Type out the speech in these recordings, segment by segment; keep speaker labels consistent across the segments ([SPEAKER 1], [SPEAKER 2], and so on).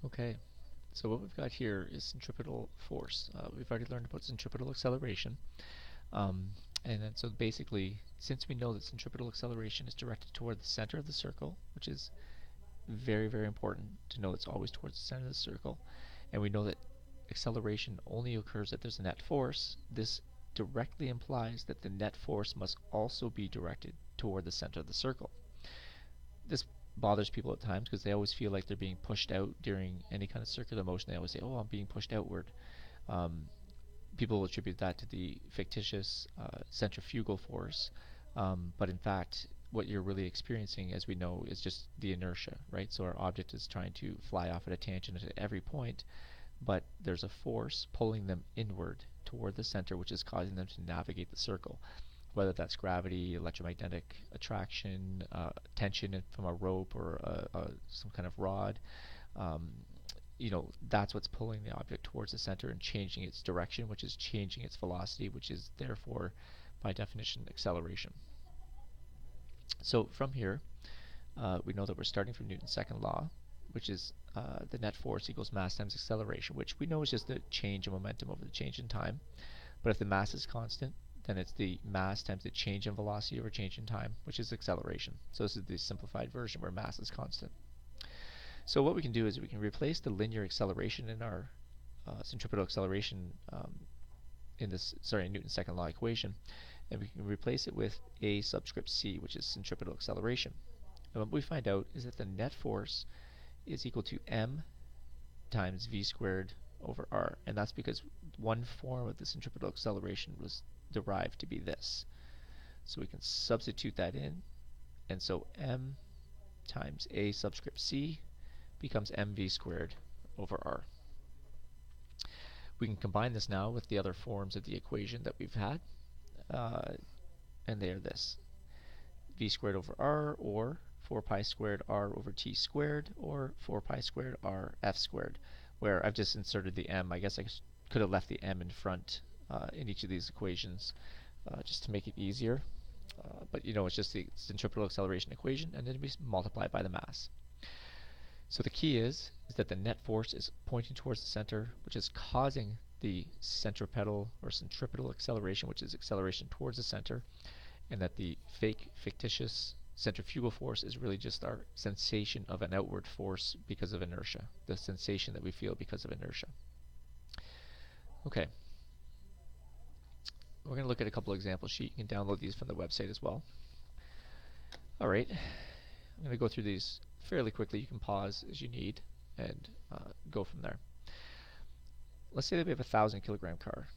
[SPEAKER 1] Okay, so what we've got here is centripetal force. We've already learned about centripetal acceleration. Um, and then so basically, since we know that centripetal acceleration is directed toward the center of the circle, which is very, very important to know it's always towards the center of the circle, and we know that acceleration only occurs if there's a net force, this directly implies that the net force must also be directed toward the center of the circle. This bothers people at times because they always feel like they're being pushed out during any kind of circular motion. They always say, "Oh, I'm being pushed outward." Um, People will attribute that to the fictitious centrifugal force, but in fact, what you're really experiencing, as we know, is just the inertia, right? So our object is trying to fly off at a tangent at every point, but there's a force pulling them inward toward the center, which is causing them to navigate the circle, whether that's gravity, electromagnetic attraction, tension from a rope or some kind of rod. Um, that's what's pulling the object towards the center and changing its direction, which is changing its velocity, which is therefore, by definition, acceleration. So from here, we know that we're starting from Newton's second law, which is the net force equals mass times acceleration, which we know is just the change in momentum over the change in time. But if the mass is constant, then it's the mass times the change in velocity over change in time, which is acceleration. So this is the simplified version where mass is constant. So what we can do is we can replace the linear acceleration in our centripetal acceleration in Newton's second law equation, and we can replace it with a subscript c, which is centripetal acceleration. And what we find out is that the net force is equal to m times v squared over r, and that's because one form of the centripetal acceleration was derived to be this. So we can substitute that in, and so m times a subscript c becomes mv squared over r. We can combine this now with the other forms of the equation that we've had, and they are this: v squared over r, or 4 pi squared r over t squared, or 4 pi squared r f squared, where I've just inserted the m. I guess I could have left the m in front in each of these equations just to make it easier. But it's just the centripetal acceleration equation, and then we multiply by the mass. So the key is that the net force is pointing towards the center, which is causing the centripetal or centripetal acceleration, which is acceleration towards the center, and that the fictitious centrifugal force is really just our sensation of an outward force because of inertia, the sensation that we feel because of inertia. Okay, we're going to look at a couple example sheets. You can download these from the website as well. All right, I'm going to go through these fairly quickly. You can pause as you need and go from there. Let's say that we have a 1,000-kilogram car,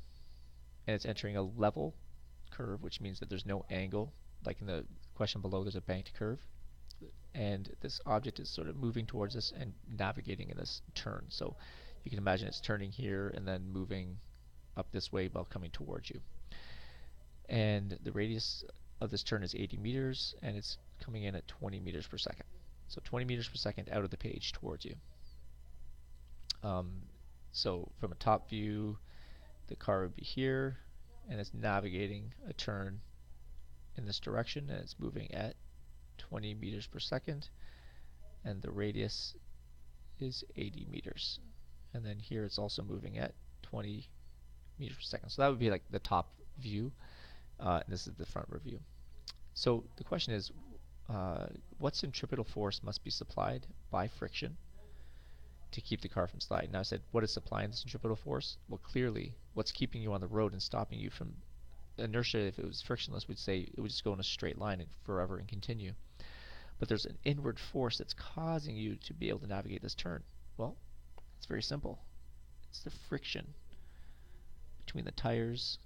[SPEAKER 1] and it's entering a level curve, which means that there's no angle. Like in the question below, there's a banked curve, and this object is sort of moving towards us and navigating in this turn. So you can imagine it's turning here and then moving up this way while coming towards you. And the radius of this turn is 80 meters, and it's coming in at 20 meters per second. So 20 meters per second out of the page towards you. So from a top view, the car would be here, and it's navigating a turn in this direction, and it's moving at 20 meters per second, and the radius is 80 meters. And then here it's also moving at 20 meters per second. So that would be like the top view, and this is the front review. So the question is, what centripetal force must be supplied by friction to keep the car from sliding? Now I said, what is supplying the centripetal force? Well, clearly, what's keeping you on the road and stopping you from inertia? If it was frictionless, we'd say it would just go in a straight line and forever and continue. But there's an inward force that's causing you to be able to navigate this turn. Well, it's very simple. It's the friction between the tires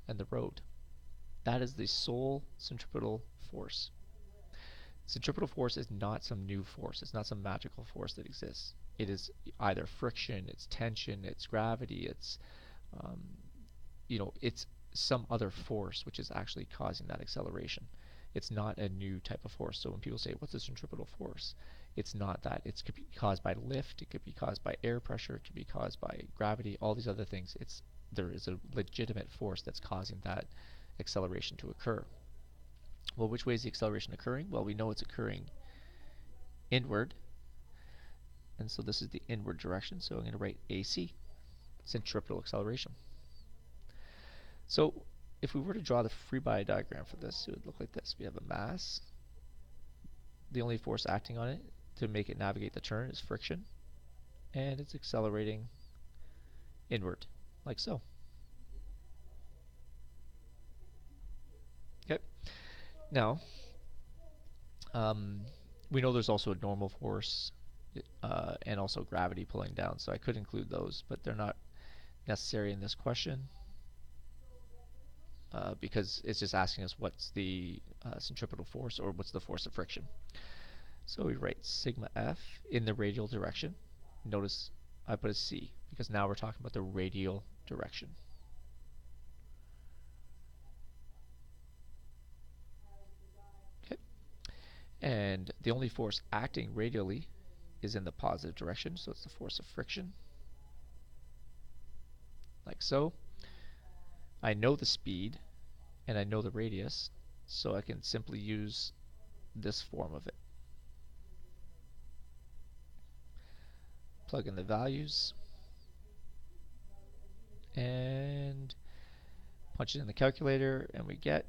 [SPEAKER 1] and the road. That is the sole centripetal force. Centripetal force is not some new force. It's not some magical force that exists. It is either friction, it's tension, it's gravity, it's it's some other force which is actually causing that acceleration. It's not a new type of force. So when people say, what's a centripetal force? It's not that. It could be caused by lift, it could be caused by air pressure, it could be caused by gravity, all these other things. There is a legitimate force that's causing that acceleration to occur. Well, which way is the acceleration occurring? Well, we know it's occurring inward, and so this is the inward direction, so I'm going to write AC, centripetal acceleration. So if we were to draw the free body diagram for this, it would look like this. We have a mass. The only force acting on it to make it navigate the turn is friction, and it's accelerating inward, like so. Okay. Now, we know there's also a normal force and also gravity pulling down, so I could include those, but they're not necessary in this question because it's just asking us what's the centripetal force or what's the force of friction. So we write sigma F in the radial direction. Notice I put a C because now we're talking about the radial direction. Okay. And the only force acting radially is in the positive direction, so it's the force of friction, like so. I know the speed and I know the radius, so I can simply use this form of it. Plug in the values and punch it in the calculator, and we get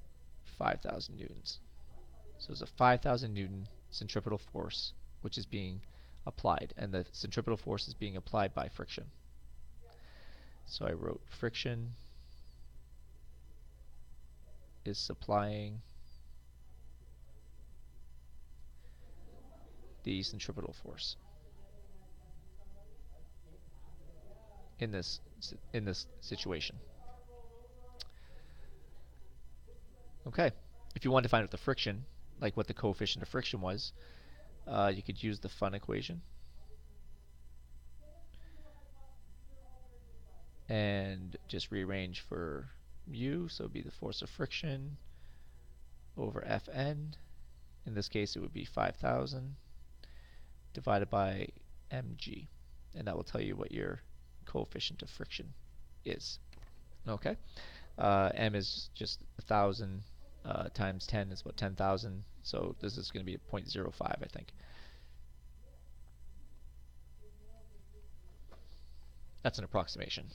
[SPEAKER 1] 5,000 newtons. So it's a 5,000 Newton centripetal force which is being applied, and the centripetal force is being applied by friction. So I wrote friction is supplying the centripetal force in this situation. Okay, if you want to find out the friction, like what the coefficient of friction was, you could use the fun equation and just rearrange for mu, so it would be the force of friction over Fn. In this case it would be 5,000 divided by mg, and that will tell you what your coefficient of friction is. Okay, m is just 1,000 times 10 is about 10,000, so this is going to be 0.05, I think. That's an approximation.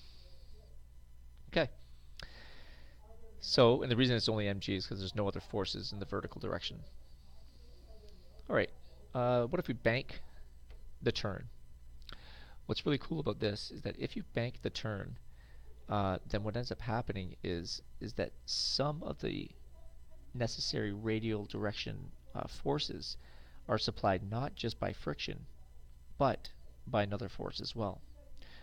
[SPEAKER 1] Okay. So, and the reason it's only mg is because there's no other forces in the vertical direction. Alright, what if we bank the turn? What's really cool about this is that if you bank the turn, then what ends up happening is that some of the necessary radial direction forces are supplied not just by friction, but by another force as well.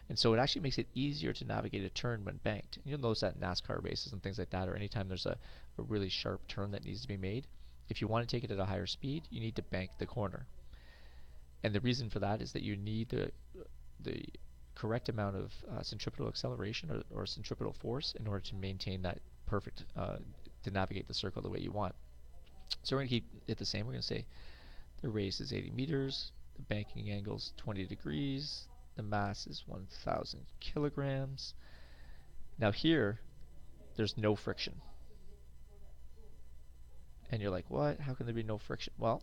[SPEAKER 1] And so it actually makes it easier to navigate a turn when banked. And you'll notice that in NASCAR races and things like that, or anytime there's a really sharp turn that needs to be made, if you want to take it at a higher speed, you need to bank the corner. And the reason for that is that you need the correct amount of centripetal acceleration or centripetal force in order to maintain that perfect, to navigate the circle the way you want. So we're going to keep it the same. We're going to say the radius is 80 meters, the banking angle is 20 degrees, the mass is 1,000 kilograms. Now here, there's no friction. And you're like, what? How can there be no friction? Well,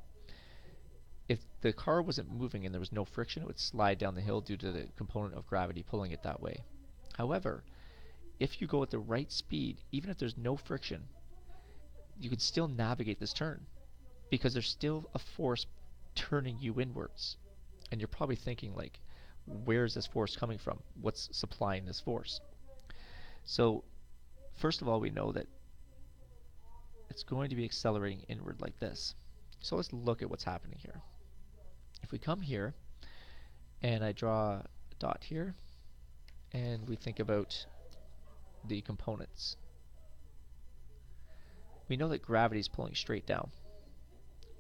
[SPEAKER 1] if the car wasn't moving and there was no friction, it would slide down the hill due to the component of gravity pulling it that way. However, if you go at the right speed, even if there's no friction, you can still navigate this turn because there's still a force turning you inwards. And you're probably thinking, like, where is this force coming from? What's supplying this force? So first of all, we know that it's going to be accelerating inward like this. So let's look at what's happening here. If we come here and I draw a dot here and we think about the components, we know that gravity is pulling straight down,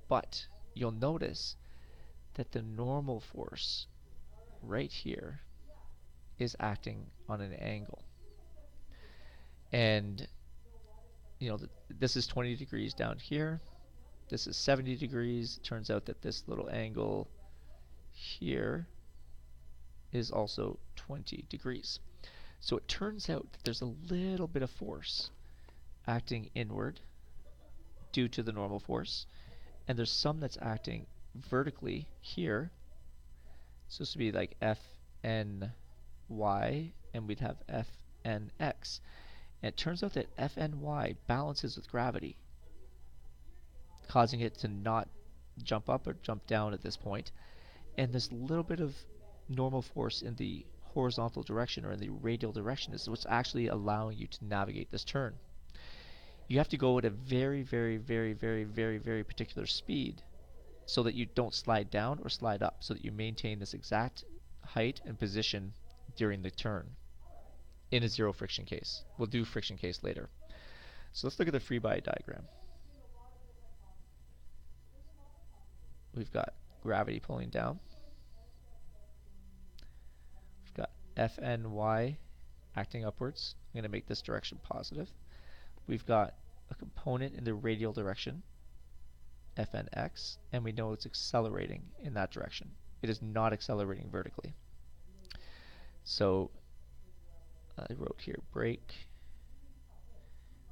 [SPEAKER 1] but you'll notice that the normal force right here is acting on an angle. And you know, this is 20 degrees down here, this is 70 degrees. It turns out that this little angle here is also 20 degrees. So it turns out that there's a little bit of force acting inward due to the normal force, and there's some that's acting vertically here So this would be like Fny, and we'd have Fnx. And it turns out that Fny balances with gravity, causing it to not jump up or jump down at this point. And this little bit of normal force in the horizontal direction or in the radial direction is what's actually allowing you to navigate this turn. You have to go at a very, very, very, very, very, very particular speed so that you don't slide down or slide up, so that you maintain this exact height and position during the turn in a zero friction case. We'll do friction case later. So let's look at the free body diagram. We've got gravity pulling down. We've got Fny acting upwards. I'm going to make this direction positive. We've got a component in the radial direction, Fnx, and we know it's accelerating in that direction. It is not accelerating vertically. So I wrote here break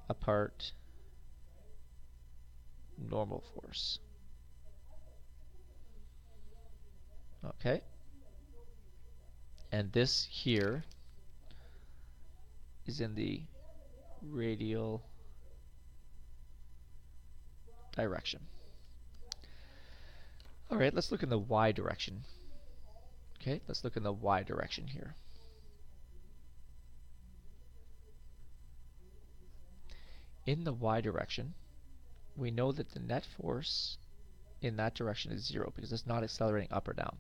[SPEAKER 1] apart normal force. Okay. And this here is in the radial direction. All right, let's look in the y direction. Okay, let's look in the y direction here. In the y direction, we know that the net force in that direction is 0 because it's not accelerating up or down.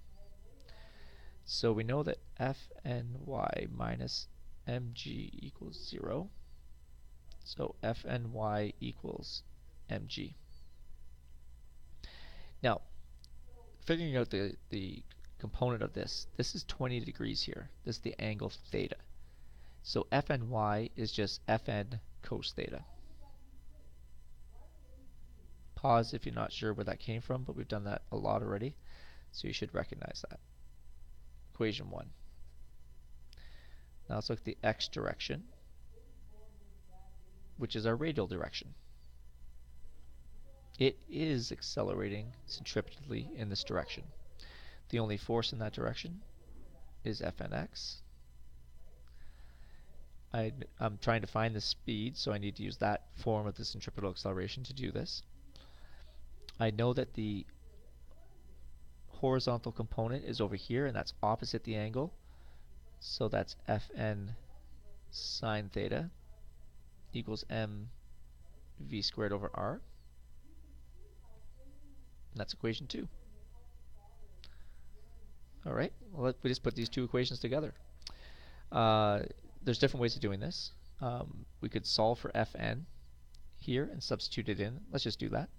[SPEAKER 1] So we know that Fny minus mg equals 0. So Fny equals mg. Now, figuring out the component of this is 20 degrees here. This is the angle theta. So Fny is just Fn cos theta. Pause if you're not sure where that came from, but we've done that a lot already, so you should recognize that. Equation 1. Now let's look at the x direction, which is our radial direction. It is accelerating centripetally in this direction. The only force in that direction is Fnx. I'm trying to find the speed, so I need to use that form of the centripetal acceleration to do this. I know that the horizontal component is over here, and that's opposite the angle. So that's Fn sine theta equals mv squared over r. And that's equation 2. All right, well, we just put these two equations together. There's different ways of doing this. We could solve for Fn here and substitute it in. Let's just do that.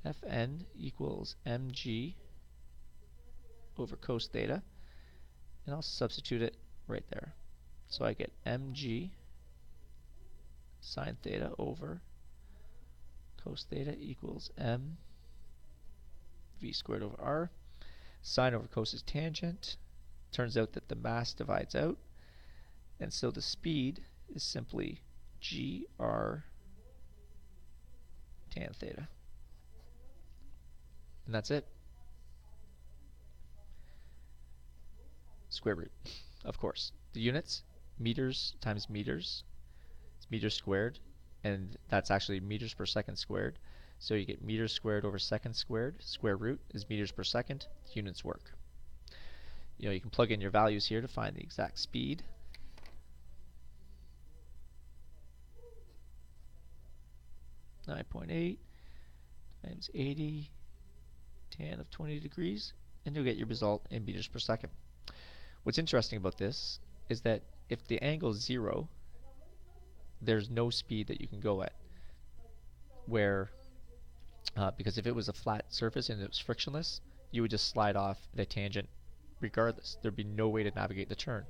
[SPEAKER 1] Fn equals mg over cos theta, and I'll substitute it right there. So I get mg sine theta over cos theta equals m v squared over r. Sine over cos is tangent. Turns out that the mass divides out, and so the speed is simply gr tan theta. And that's it. Square root, of course. The units, meters times meters, it's meters squared, and that's actually meters per second squared. So you get meters squared over seconds squared. Square root is meters per second. Units work. You know, you can plug in your values here to find the exact speed. .8 times 80 tan of 20 degrees, and you'll get your result in meters per second. What's interesting about this is that if the angle is 0, there's no speed that you can go at. Because if it was a flat surface and it was frictionless, you would just slide off the tangent regardless. There'd be no way to navigate the turn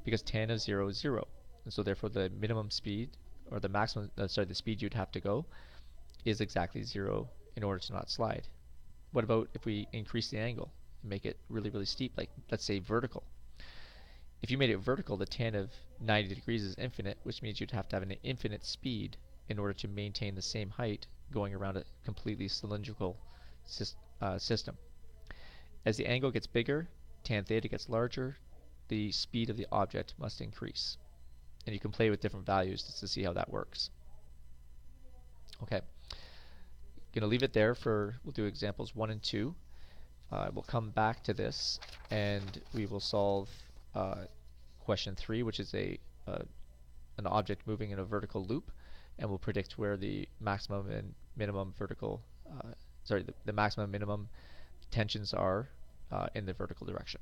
[SPEAKER 1] because tan of 0 is 0. And so therefore the minimum speed, or the maximum, the speed you'd have to go is exactly 0 in order to not slide. What about if we increase the angle and make it really, really steep, like let's say vertical? If you made it vertical, the tan of 90 degrees is infinite, which means you'd have to have an infinite speed in order to maintain the same height going around a completely cylindrical system. As the angle gets bigger, tan theta gets larger, the speed of the object must increase. And you can play with different values just to see how that works. Okay, going to leave it there for, we'll do examples 1 and 2. We'll come back to this and we will solve question 3, which is an object moving in a vertical loop, and we'll predict where the maximum and minimum the maximum and minimum tensions are in the vertical direction.